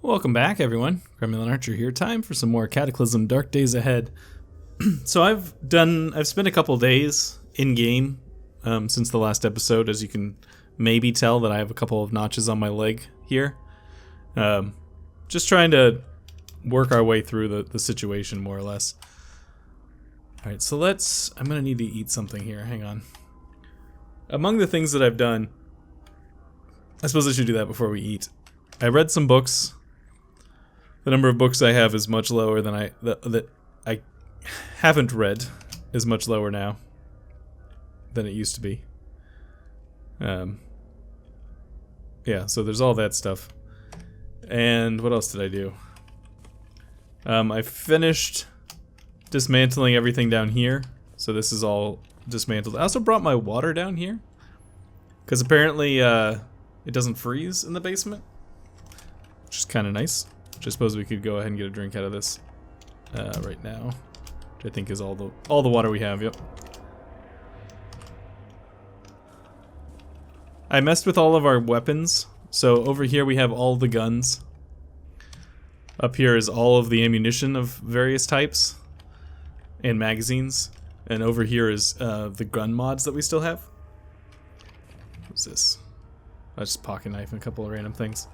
Welcome back, everyone. Gremlin Archer here. Time for some more Cataclysm Dark Days Ahead. So I've spent a couple days in game since the last episode. As you can maybe tell, that I have a couple of notches on my leg here. Just trying to work our way through the situation, more or less. All right, so I'm gonna need to eat something here. Hang on. Among the things that I've done, I suppose I should do that before we eat. I read some books. The number of books I have is much lower than that I haven't read is much lower now than it used to be. Yeah, so there's all that stuff. And what else did I do? I finished dismantling everything down here. So this is all dismantled. I also brought my water down here, because apparently it doesn't freeze in the basement, which is kind of nice. Which I suppose we could go ahead and get a drink out of this right now, which I think is all the water we have. Yep. I messed with all of our weapons. So over here we have all the guns. Up here is all of the ammunition of various types and magazines. And over here is the gun mods that we still have. What's this? I just pocket knife and a couple of random things.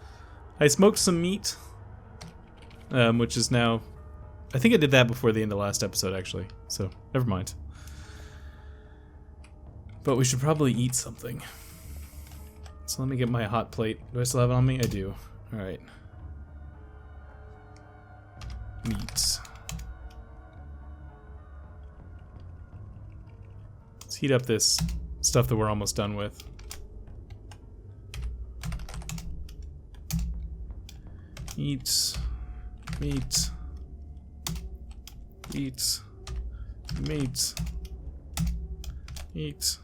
I smoked some meat. Which is now... I think I did that before the end of last episode, actually. So, never mind. But we should probably eat something. So let me get my hot plate. Do I still have it on me? I do. Alright. Meat. Let's heat up this stuff that we're almost done with. Eat... Meat. Eat. Meat. Eat.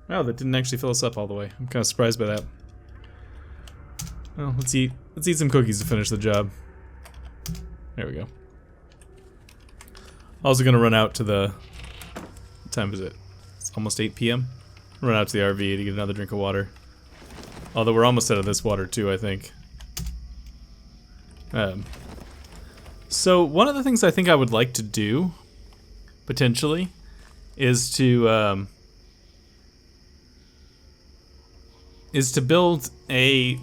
Oh, that didn't actually fill us up all the way. I'm kind of surprised by that. Well, let's eat some cookies to finish the job. There we go. Also gonna run out to the... What time is it? It's almost 8 p.m. Run out to the RV to get another drink of water. Although we're almost out of this water too, I think. So one of the things I think I would like to do, potentially, is to build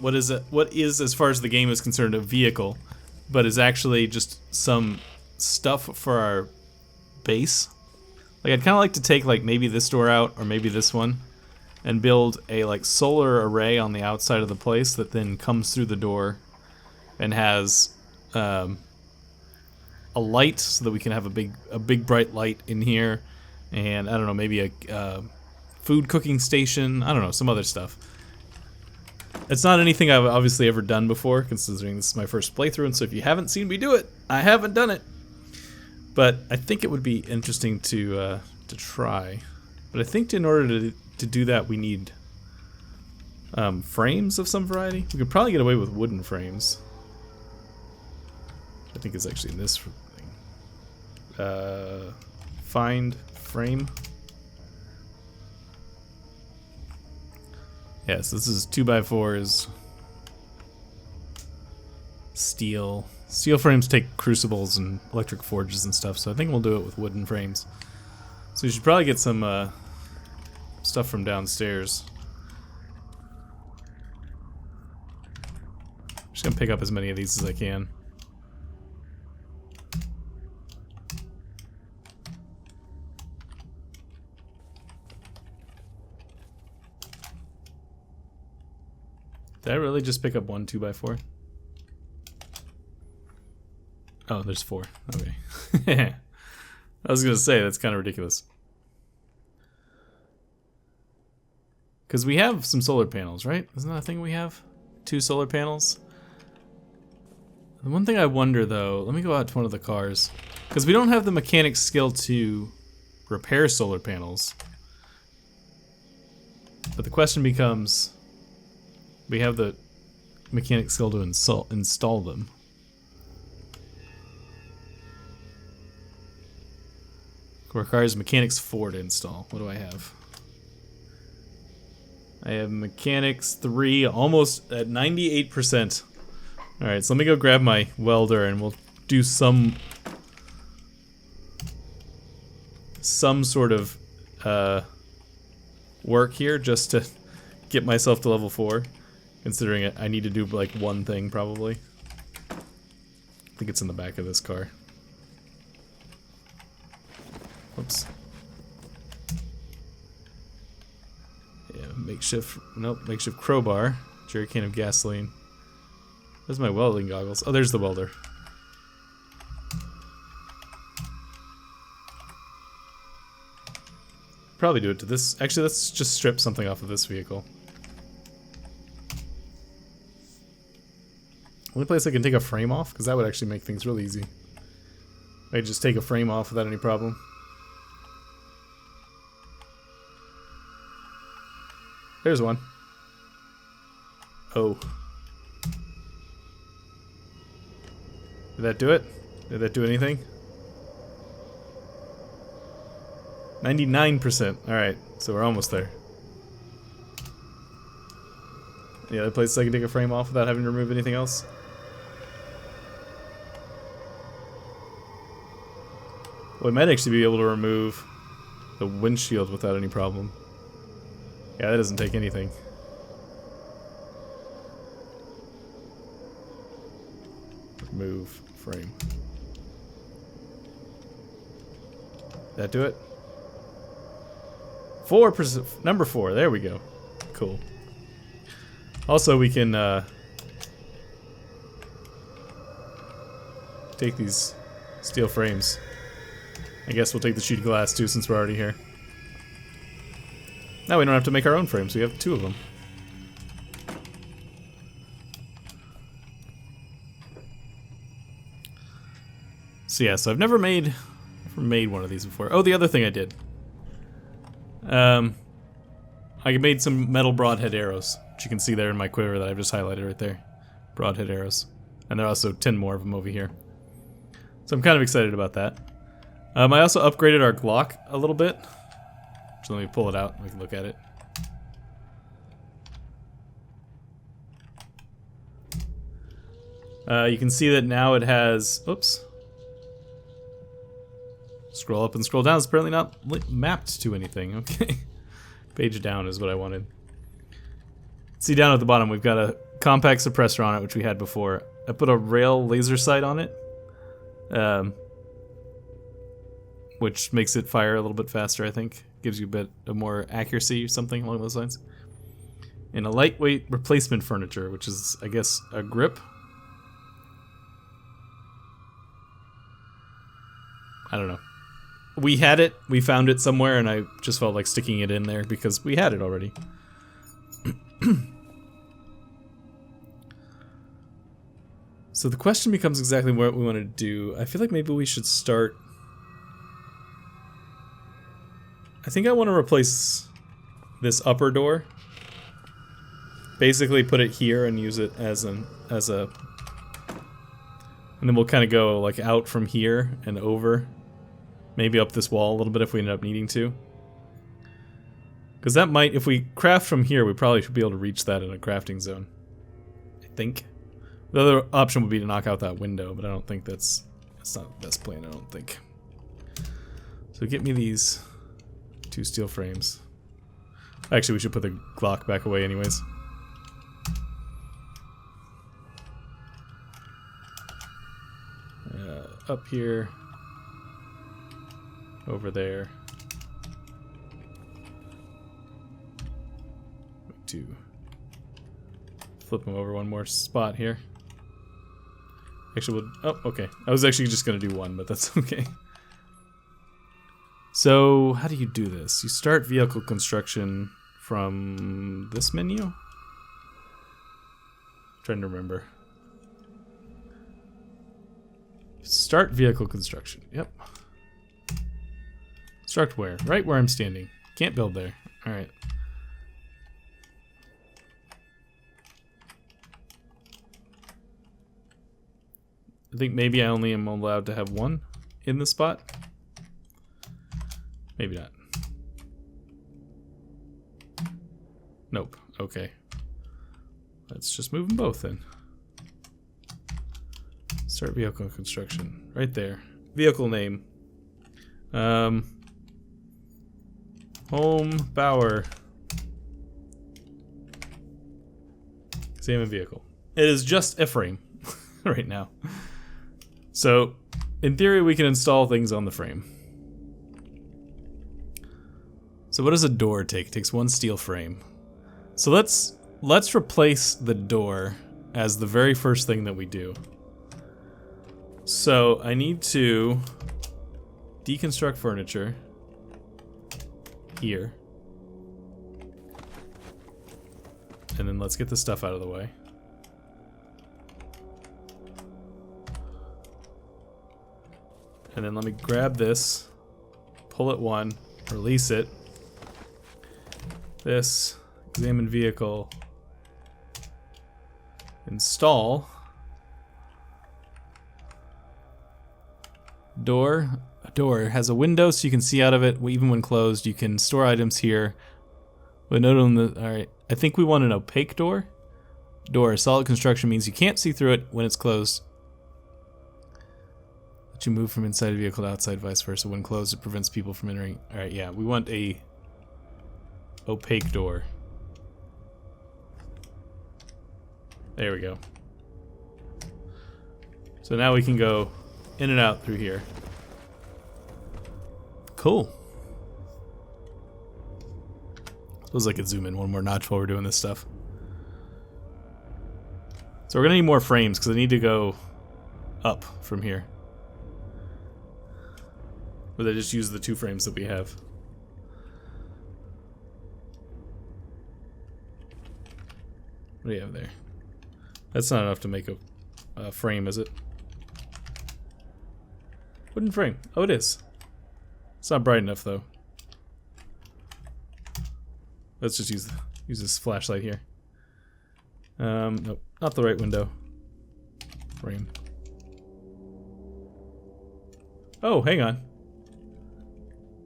what is as far as the game is concerned a vehicle, but is actually just some stuff for our base. Like I'd kind of like to take like maybe this door out or maybe this one, and build a like solar array on the outside of the place that then comes through the door and has a light so that we can have a big bright light in here, and I don't know, maybe a food cooking station. I don't know, some other stuff. It's not anything I've obviously ever done before, considering this is my first playthrough, and so if you haven't seen me do it, I haven't done it. But I think it would be interesting to try. But I think in order to do that, we need frames of some variety. We could probably get away with wooden frames. I think it's actually in this thing. Find frame. Yes, this is 2x4s. Steel. Steel frames take crucibles and electric forges and stuff, so I think we'll do it with wooden frames. So we should probably get some stuff from downstairs. I'm just gonna pick up as many of these as I can. Did I really just pick up one 2x4? Oh, there's 4. Okay. I was gonna say, that's kind of ridiculous. Because we have some solar panels, right? Isn't that a thing we have? 2 solar panels? The one thing I wonder, though, let me go out to one of the cars. Because we don't have the mechanic skill to repair solar panels. But the question becomes, we have the mechanic skill to install them. Requires mechanics 4 to install. What do I have? I have mechanics 3, almost at 98%. Alright, so let me go grab my welder and we'll do some sort of work here just to get myself to level 4. Considering it, I need to do like one thing probably. I think it's in the back of this car. Oops. Yeah, makeshift crowbar, jerry can of gasoline. Where's my welding goggles? Oh, there's the welder. Probably do it to this. Actually, let's just strip something off of this vehicle. Only place I can take a frame off, because that would actually make things really easy. I could just take a frame off without any problem. There's one. Oh. Did that do it? Did that do anything? 99%. Alright, so we're almost there. Any other places I can take a frame off without having to remove anything else? Well, we might actually be able to remove the windshield without any problem. Yeah, that doesn't take anything. Remove frame. That do it? 4%. Number 4. There we go. Cool. Also, we can take these steel frames. I guess we'll take the sheet of glass too, since we're already here. Now we don't have to make our own frames. We have 2 of them. So yeah, so I've never made one of these before. Oh, the other thing I did. I made some metal broadhead arrows, which you can see there in my quiver that I've just highlighted right there. Broadhead arrows. And there are also 10 more of them over here. So I'm kind of excited about that. I also upgraded our Glock a little bit. So let me pull it out and we can look at it. You can see that now it has... Oops. Scroll up and scroll down. It's apparently not mapped to anything. Okay. Page down is what I wanted. See down at the bottom, we've got a compact suppressor on it, which we had before. I put a rail laser sight on it. Which makes it fire a little bit faster, I think. Gives you a bit of more accuracy or something along those lines. And a lightweight replacement furniture, which is, I guess, a grip. I don't know. We had it, we found it somewhere, and I just felt like sticking it in there because we had it already. So the question becomes exactly what we want to do. I feel like maybe we should start... I think I want to replace this upper door. Basically put it here and use it as a... And then we'll kind of go like out from here and over. Maybe up this wall a little bit if we end up needing to. Because that might, if we craft from here, we probably should be able to reach that in a crafting zone. I think. The other option would be to knock out that window, but I don't think that's not the best plan, I don't think. So get me these 2 steel frames. Actually, we should put the Glock back away anyways. Up here. Over there. To flip them over one more spot here. Actually, we'll, oh, okay. I was actually just gonna do one, but that's okay. So, how do you do this? You start vehicle construction from this menu? I'm trying to remember. Start vehicle construction. Yep. Start where? Right where I'm standing. Can't build there. Alright. I think maybe I only am allowed to have one in the spot. Maybe not. Nope. Okay. Let's just move them both then. Start vehicle construction. Right there. Vehicle name. Home Bower. Examine vehicle. It is just a frame right now. So, in theory, we can install things on the frame. So what does a door take? It takes one steel frame. So let's replace the door as the very first thing that we do. So I need to deconstruct furniture here. And then let's get the stuff out of the way. And then let me grab this, pull it one, release it. This, examine vehicle, install. Door. A door has a window so you can see out of it even when closed. You can store items here. But note on the, alright, I think we want an opaque door. Door, solid construction means you can't see through it when it's closed. Let you move from inside a vehicle to outside, vice versa. When closed, it prevents people from entering. Alright, yeah, we want a opaque door. There we go. So now we can go in and out through here. Cool. Suppose I could zoom in one more notch while we're doing this stuff. So we're gonna need more frames because I need to go up from here. But I just use the 2 frames that we have. What do you have there? That's not enough to make a frame, is it? Wooden frame. Oh, it is. It's not bright enough, though. Let's just use this flashlight here. Nope, not the right window. Frame. Oh, hang on.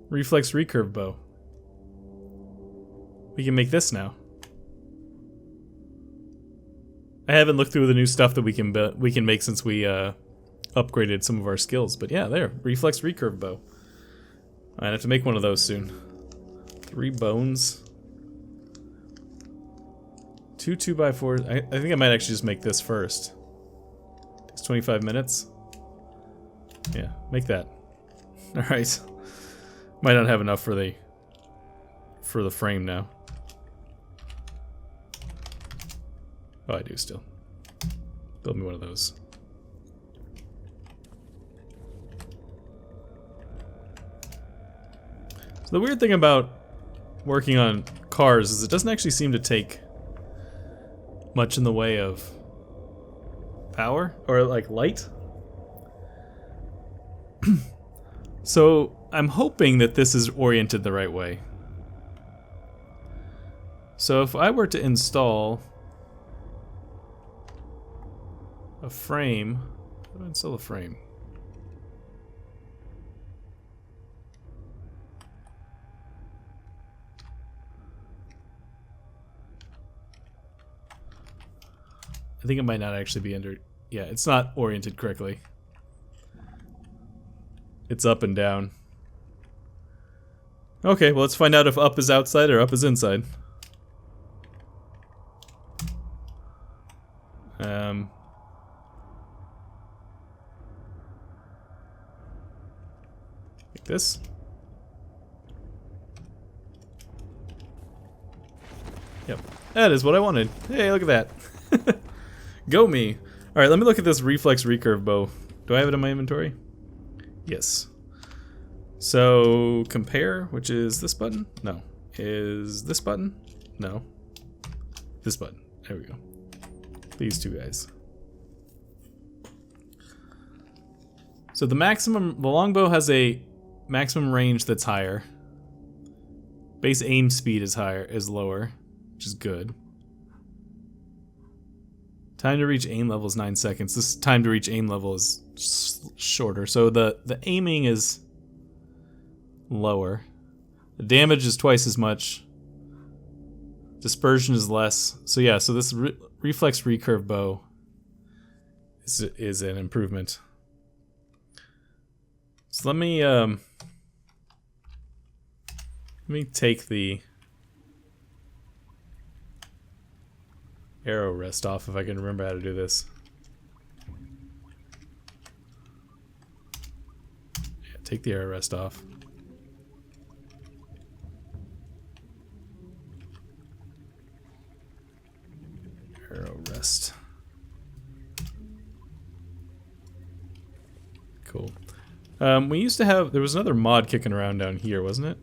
Reflex recurve bow. We can make this now. I haven't looked through the new stuff that we can make since we upgraded some of our skills, but yeah, there, reflex recurve bow. I have to make one of those soon. 3 bones. 2 2x4s. I think I might actually just make this first. It's 25 minutes. Yeah, make that. All right. Might not have enough for the frame now. Oh, I do still. Build me one of those. So the weird thing about working on cars is it doesn't actually seem to take much in the way of power or like light. So I'm hoping that this is oriented the right way. So if I were to install a frame, how do I install a frame? I think it might not actually be under... Yeah, it's not oriented correctly. It's up and down. Okay, well let's find out if up is outside or up is inside. Like this. Yep, that is what I wanted. Hey, look at that. Go me. Alright, let me look at this reflex recurve bow. Do I have it in my inventory? Yes. So, compare, which is this button? No. Is this button? No. This button. There we go. These 2 guys. So the longbow has a maximum range that's higher. Base aim speed is lower, which is good. Time to reach aim level is 9 seconds. This time to reach aim level is shorter. So the aiming is lower. The damage is twice as much. Dispersion is less. So yeah, so this reflex recurve bow is an improvement. So let me take the arrow rest off if I can remember how to do this. Yeah, take the arrow rest off. Arrow rest. Cool. We used to have, there was another mod kicking around down here, wasn't it?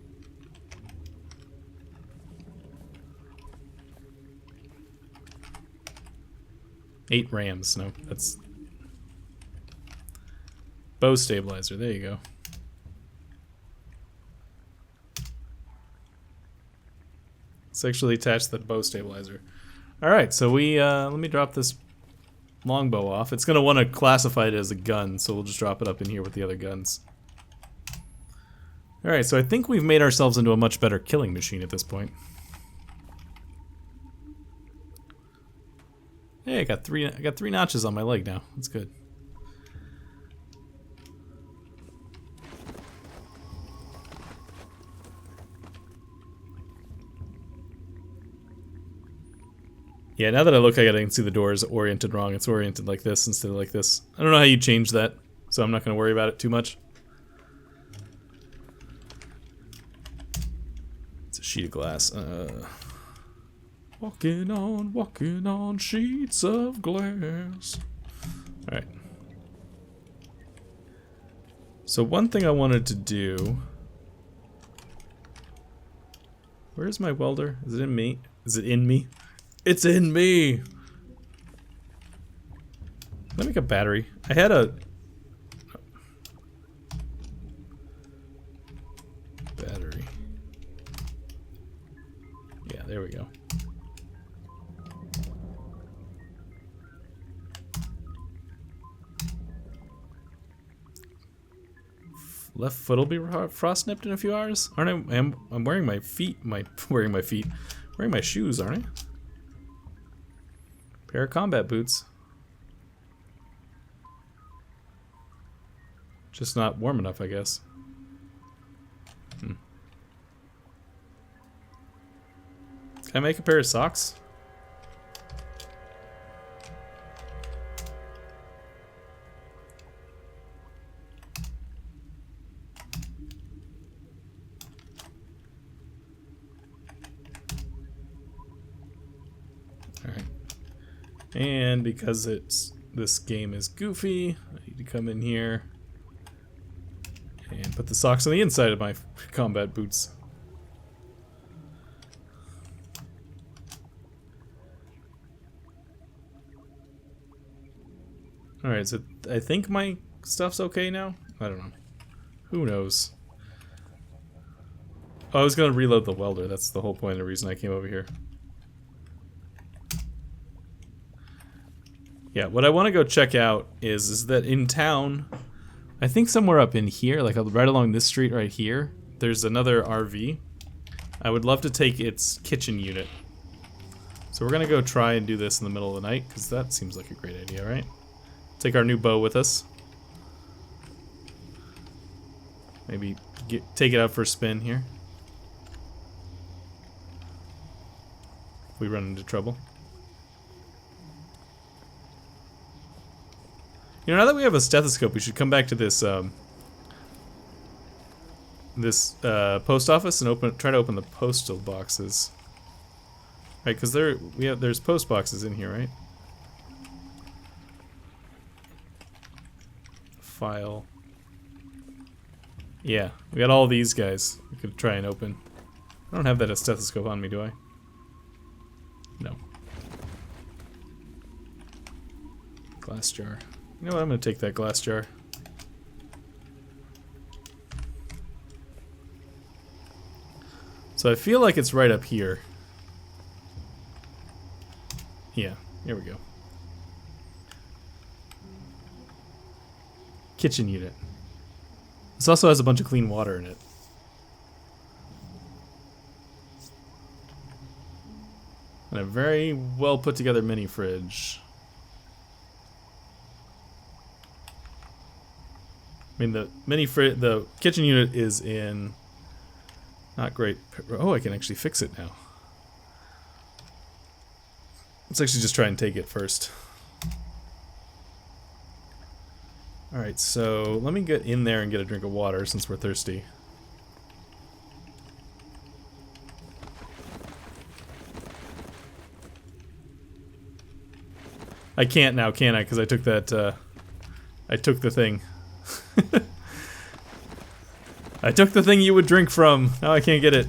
Eight rams, no, that's bow stabilizer, there you go. It's actually attached to the bow stabilizer. Alright, so we, let me drop this longbow off. It's gonna want to classify it as a gun, so we'll just drop it up in here with the other guns. Alright, so I think we've made ourselves into a much better killing machine at this point. Hey, I got three notches on my leg now. That's good. Yeah, now that I look at it, I can see the door is oriented wrong. It's oriented like this instead of like this. I don't know how you change that, so I'm not going to worry about it too much. It's a sheet of glass. Walking on sheets of glass. Alright. So one thing I wanted to do... Where's my welder? Is it in me? Is it in me? It's in me! Let me make a battery. I had a... Battery. Yeah, there we go. Left foot will be frost nipped in a few hours. Aren't I? I'm wearing my feet. Wearing my shoes, aren't I? Pair of combat boots. Just not warm enough, I guess. Can I make a pair of socks? And because this game is goofy, I need to come in here and put the socks on the inside of my combat boots. Alright, so I think my stuff's okay now? I don't know. Who knows? Oh, I was gonna reload the welder. That's the whole point of the reason I came over here. Yeah, what I want to go check out is that in town, I think somewhere up in here, like right along this street right here, there's another RV. I would love to take its kitchen unit. So we're going to go try and do this in the middle of the night, because that seems like a great idea, right? Take our new bow with us. Maybe take it out for a spin here. If we run into trouble. You know, now that we have a stethoscope, we should come back to this post office and try to open the postal boxes. Right, because there's post boxes in here, right? File. Yeah, we got all these guys we could try and open. I don't have that stethoscope on me, do I? No. Glass jar. You know what, I'm gonna take that glass jar. So I feel like it's right up here. Yeah, here we go. Kitchen unit. This also has a bunch of clean water in it. And a very well put together mini fridge. I mean, the kitchen unit is in not great. Oh, I can actually fix it now. Let's actually just try and take it first. Alright, so let me get in there and get a drink of water since we're thirsty. I can't now, can I? Because I took that, I took the thing. I took the thing you would drink from. Now I can't get it.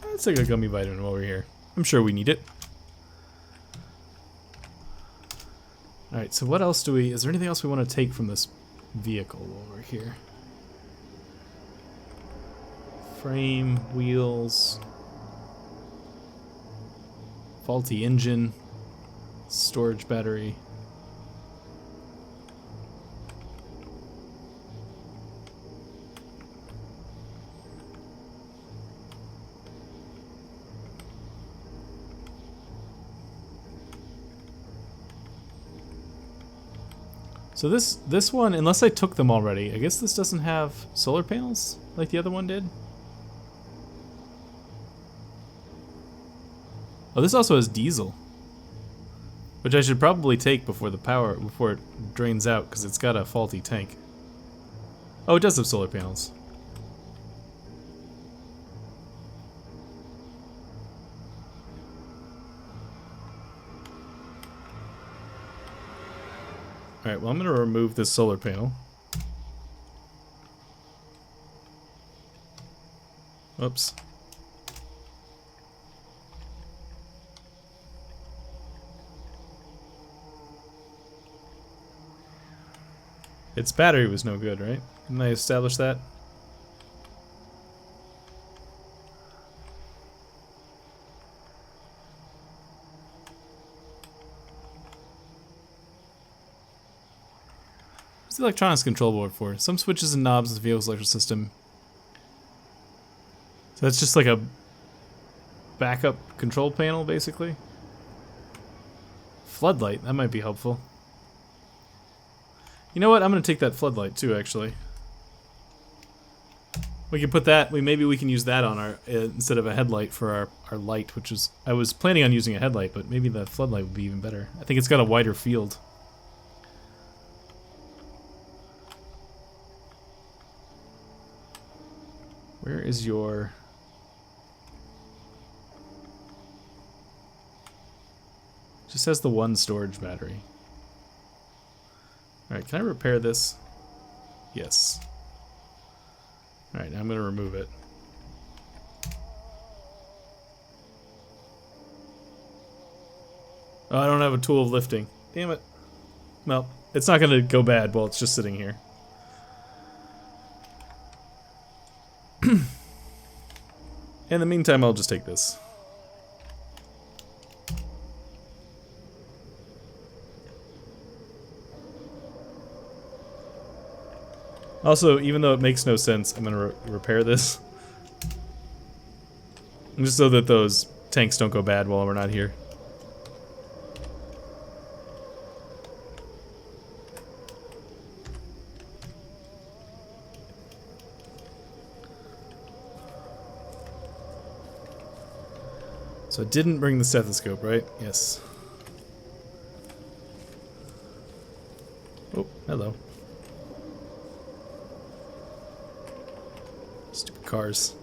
Let's take a gummy vitamin while we're here. I'm sure we need it. Alright, so what else do we... Is there anything else we want to take from this vehicle while we're here? Frame, wheels... Faulty engine... Storage battery... So this one, unless I took them already, I guess this doesn't have solar panels like the other one did. Oh, this also has diesel, which I should probably take before it drains out because it's got a faulty tank. Oh, it does have solar panels. Alright, well I'm going to remove this solar panel. Oops. Its battery was no good, right? Didn't I establish that? What's the electronics control board for? Some switches and knobs in the vehicle's electrical system. So that's just like a backup control panel, basically. Floodlight, that might be helpful. You know what? I'm gonna take that floodlight too, actually. We can put that. Maybe we can use that on our instead of a headlight for our light, which is I was planning on using a headlight, but maybe the floodlight would be even better. I think it's got a wider field. Where is your... Just has the one storage battery. Alright, can I repair this? Yes. Alright, now I'm going to remove it. Oh, I don't have a tool of lifting. Damn it. Well, it's not going to go bad while it's just sitting here. In the meantime, I'll just take this. Also, even though it makes no sense, I'm gonna repair this. Just so that those tanks don't go bad while we're not here. So I didn't bring the stethoscope, right? Yes. Oh, hello. Stupid cars.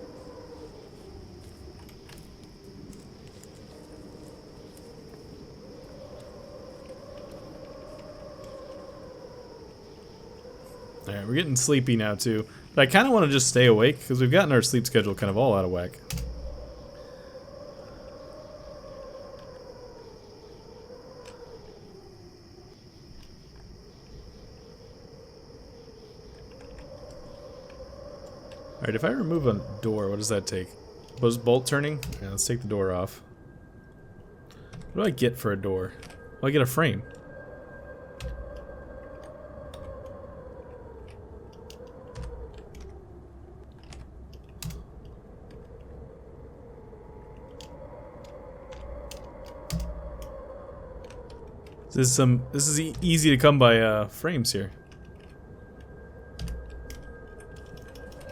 Alright, we're getting sleepy now too. But I kind of want to just stay awake because we've gotten our sleep schedule kind of all out of whack. Alright, if I remove a door, what does that take? Was bolt turning? Yeah, let's take the door off. What do I get for a door? Well, I get a frame. This is easy to come by frames here.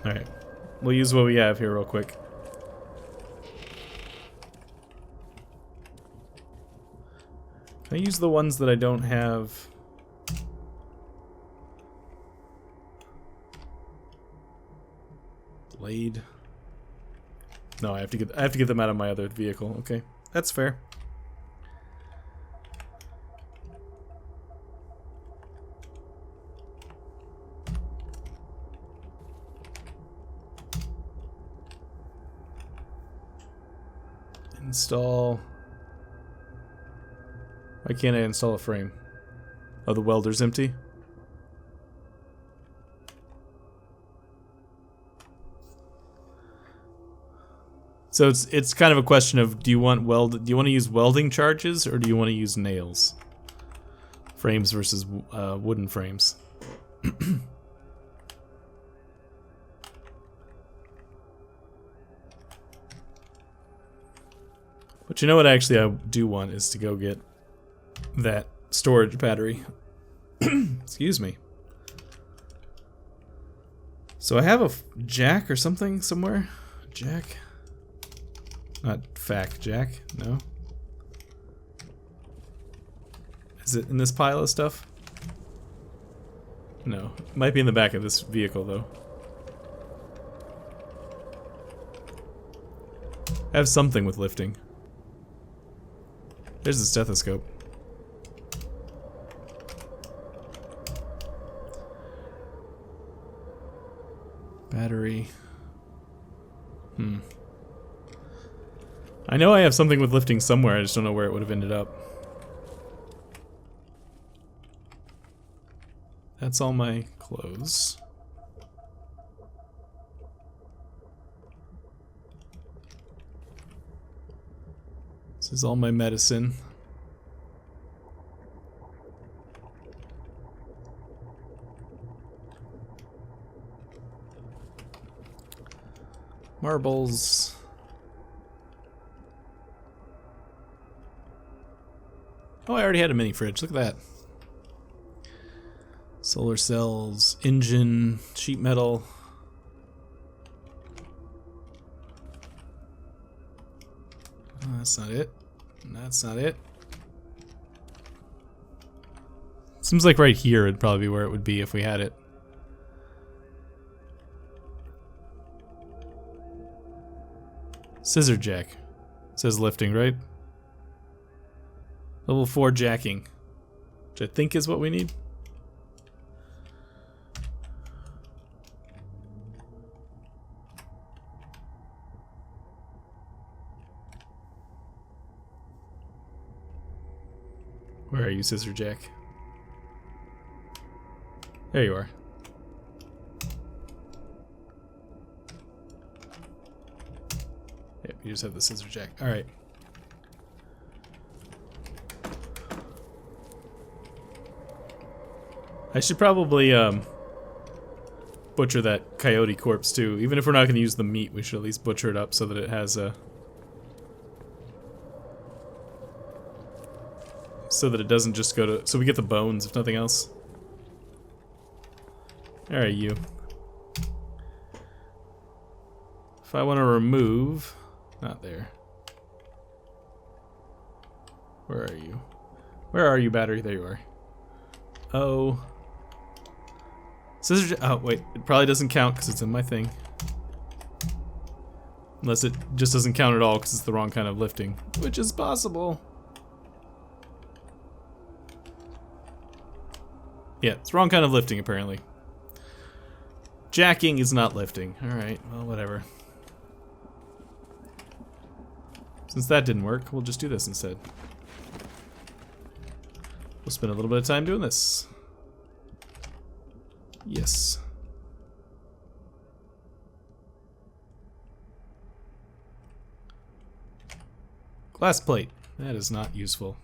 Alright. We'll use what we have here real quick. Can I use the ones that I don't have? Blade. No, I have to get them out of my other vehicle. Okay. That's fair. Install. Why can't I install a frame? Oh, the welder's empty? So it's kind of a question of do you want to use welding charges or do you want to use nails? Frames versus wooden frames. But you know what actually I do want is to go get that storage battery. Excuse me. So I have a jack or something somewhere. Jack? Not fact jack, no. Is it in this pile of stuff? No. It might be in the back of this vehicle though. I have something with lifting. There's the stethoscope. Battery. I know I have something with lifting somewhere, I just don't know where it would have ended up. That's all my clothes. This is all my medicine. Marbles. Oh, I already had a mini fridge. Look at that. Solar cells, engine, sheet metal. Oh, that's not it. That's not it. Seems like right here would probably be where it would be if we had it. Scissor jack. It says lifting, right? Level 4 jacking. Which I think is what we need. Where are you, Scissor Jack? There you are. Yep, you just have the Scissor Jack. Alright. I should probably butcher that coyote corpse too. Even if we're not going to use the meat, we should at least butcher it up so that it has a... so that it doesn't just go to... so we get the bones, if nothing else. Alright, you. If I want to remove... not there. Where are you? Where are you, battery? There you are. Oh. Scissor... oh, wait. It probably doesn't count because it's in my thing. Unless it just doesn't count at all because it's the wrong kind of lifting. Which is possible. Yeah, it's the wrong kind of lifting, apparently. Jacking is not lifting. Alright, well, whatever. Since that didn't work, we'll just do this instead. We'll spend a little bit of time doing this. Yes. Glass plate. That is not useful.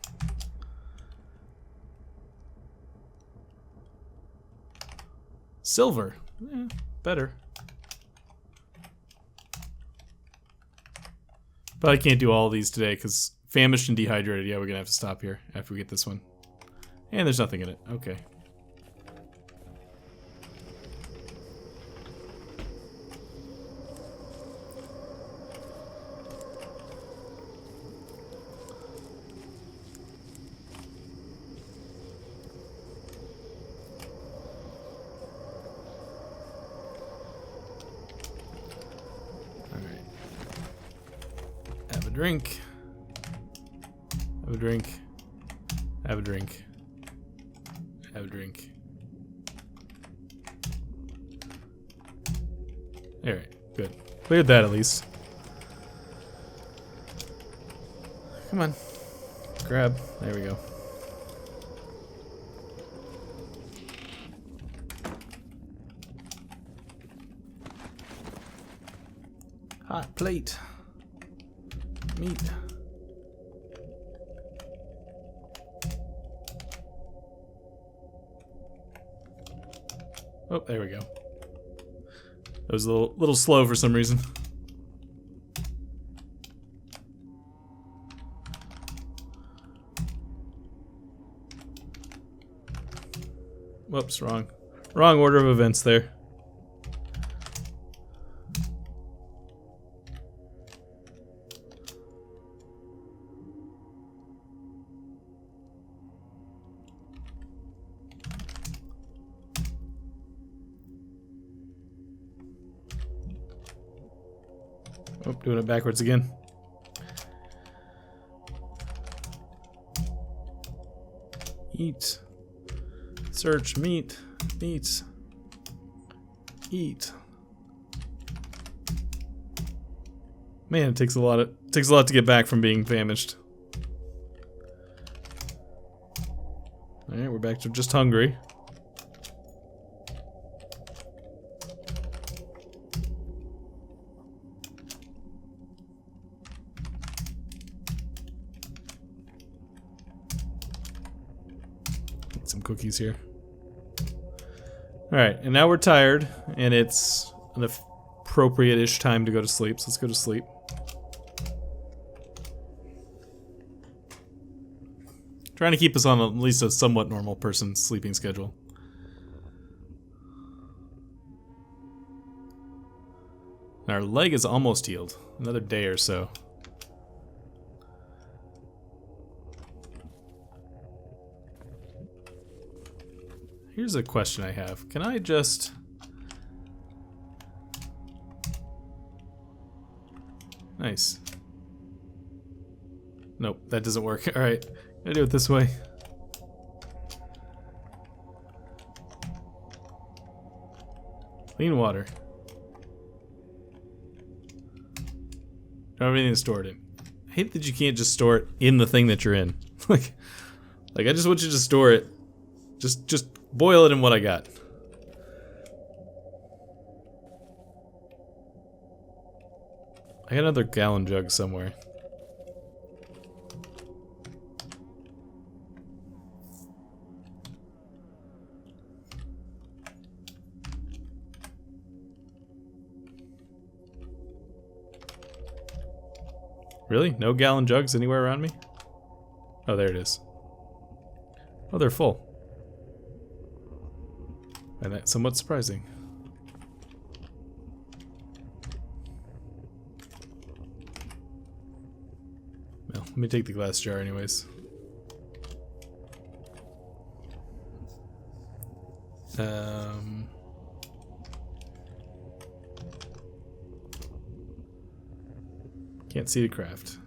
Silver. Better. But I can't do all of these today because famished and dehydrated. Yeah, we're going to have to stop here after we get this one. And there's nothing in it. Okay. Drink. Have a drink. Have a drink. Have a drink. Alright, good. Cleared that at least. Come on. Grab. There we go. Hot plate. Meat. Oh, there we go. That was a little slow for some reason. Whoops, wrong order of events there. Oh, doing it backwards again. Eat. Search meat. Meat. Eat. Man, it takes a lot to get back from being famished. Alright, we're back to just hungry. Some cookies here. Alright, and now we're tired, and it's an appropriate-ish time to go to sleep, so let's go to sleep. Trying to keep us on at least a somewhat normal person's sleeping schedule. Our leg is almost healed. Another day or so. Here's a question I have. Can I just... Nice. Nope, that doesn't work. Alright, gotta do it this way. Clean water. Don't have anything to store it in. I hate that you can't just store it in the thing that you're in. like I just want you to store it. Just boil it in what I got. I got another gallon jug somewhere. Really? No gallon jugs anywhere around me? Oh, there it is. Oh, they're full. And that's somewhat surprising. Well, let me take the glass jar anyways. Can't see the craft.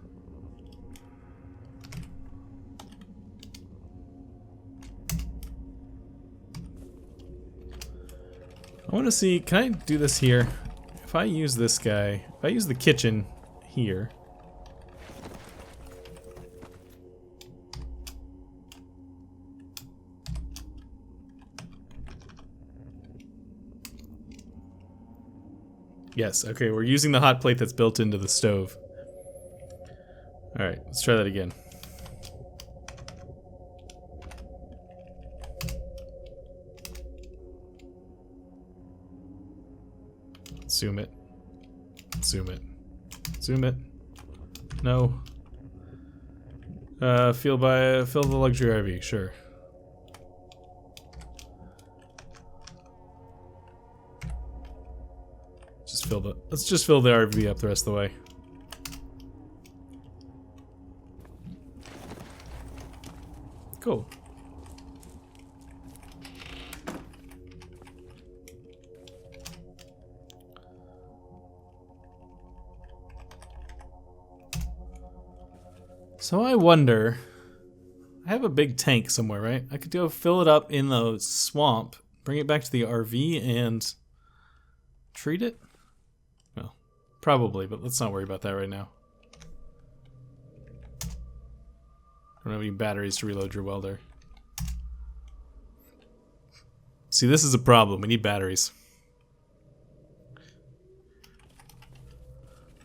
I want to see, can I do this here? If I use this guy, if I use the kitchen here. Yes, okay, we're using the hot plate that's built into the stove. Alright, let's try that again. Zoom it. Zoom it. Zoom it. No. Fill the luxury RV, sure. Let's just fill the RV up the rest of the way. Cool. So I wonder, I have a big tank somewhere, right? I could go fill it up in the swamp, bring it back to the RV and treat it? Well, probably, but let's not worry about that right now. I don't have any batteries to reload your welder. See, this is a problem. We need batteries.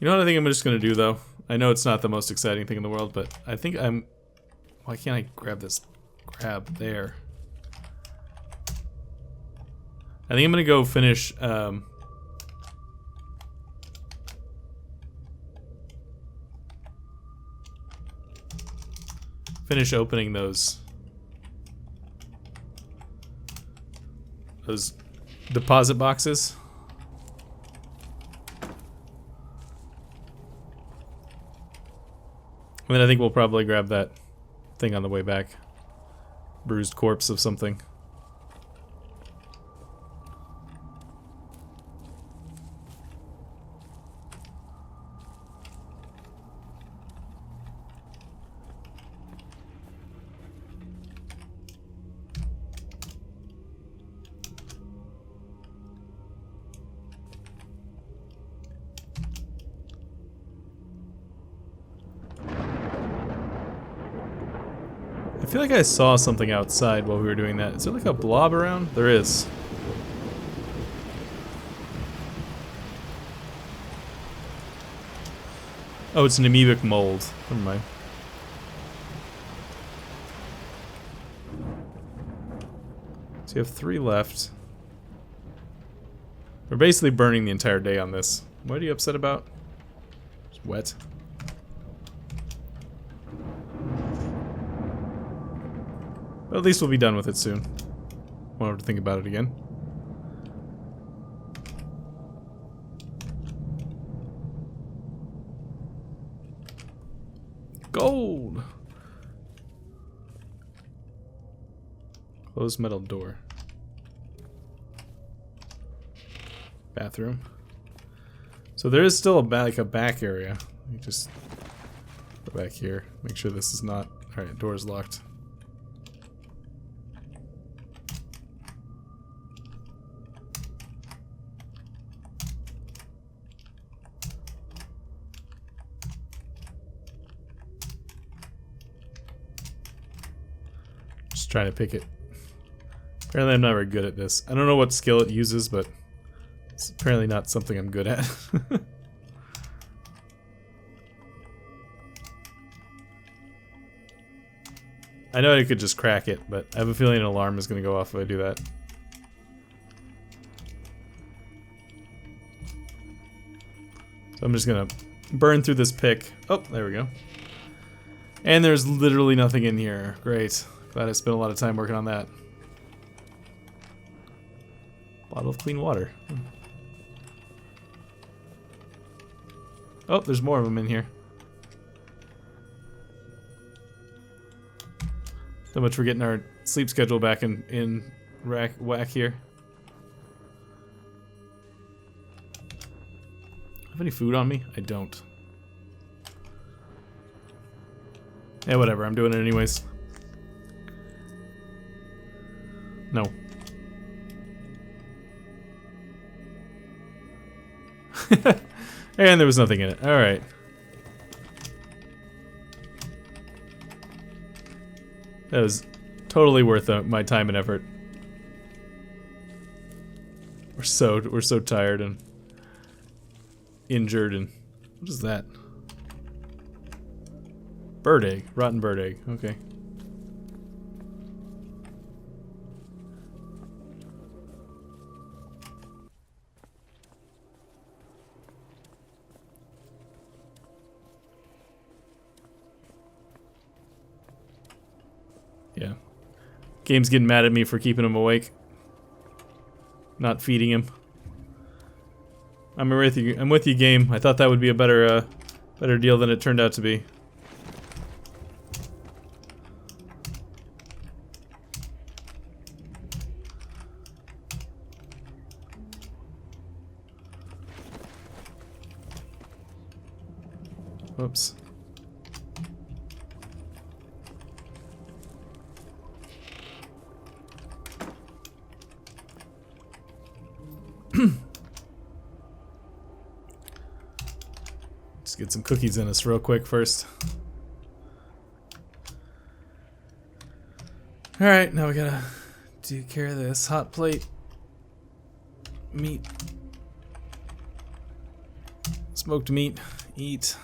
You know what I think I'm just going to do, though? I know it's not the most exciting thing in the world, but I think I'm... Why can't I grab this? Grab there. I think I'm going to go finish... finish opening those deposit boxes. And then I think we'll probably grab that thing on the way back. Bruised corpse of something. I feel like I saw something outside while we were doing that. Is there like a blob around? There is. Oh, it's an amoebic mold. Never mind. So you have 3 left. We're basically burning the entire day on this. What are you upset about? It's wet. But at least we'll be done with it soon. Won't have to think about it again. Gold! Closed metal door. Bathroom. So there is still a back area. Let me just go back here. Make sure this is not... Alright, door is locked. Trying to pick it. Apparently I'm not very good at this. I don't know what skill it uses, but it's apparently not something I'm good at. I know I could just crack it, but I have a feeling an alarm is going to go off if I do that. So I'm just going to burn through this pick. Oh, there we go. And there's literally nothing in here. Great. Glad I spent a lot of time working on that. Bottle of clean water. Oh, there's more of them in here. So much for getting our sleep schedule back in whack here. Have any food on me? I don't. Yeah, whatever. I'm doing it anyways. No. And there was nothing in it. Alright. That was totally worth my time and effort. We're so tired and injured and... What is that? Bird egg. Rotten bird egg. Okay. Yeah. Game's getting mad at me for keeping him awake. Not feeding him. I'm with you. I'm with you, game. I thought that would be a better deal than it turned out to be. Whoops. Let's get some cookies in us real quick first. Alright, now we gotta take care of this. Hot plate. Meat. Smoked meat. Eat.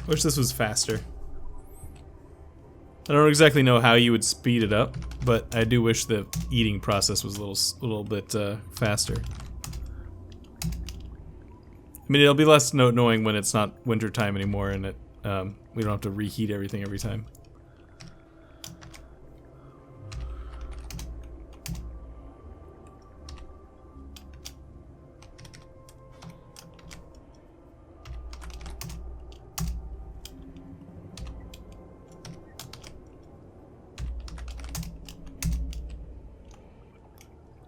Wish this was faster. I don't exactly know how you would speed it up, but I do wish the eating process was a little bit faster. I mean, it'll be less annoying when it's not winter time anymore, and it we don't have to reheat everything every time.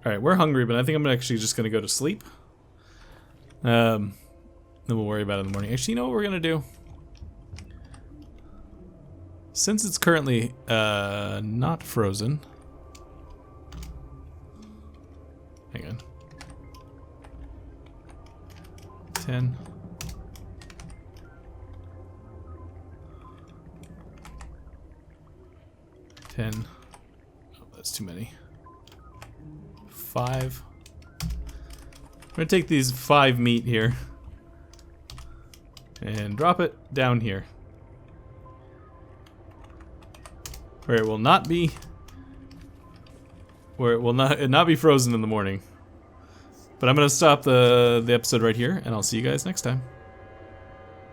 Alright, we're hungry, but I think I'm actually just gonna go to sleep. Then we'll worry about it in the morning. Actually, you know what we're gonna do? Since it's currently not frozen. Hang on. 10. Oh, that's too many. 5. I'm gonna take these 5 meat here and drop it down here, where it will not be be frozen in the morning. But I'm gonna stop the episode right here, and I'll see you guys next time.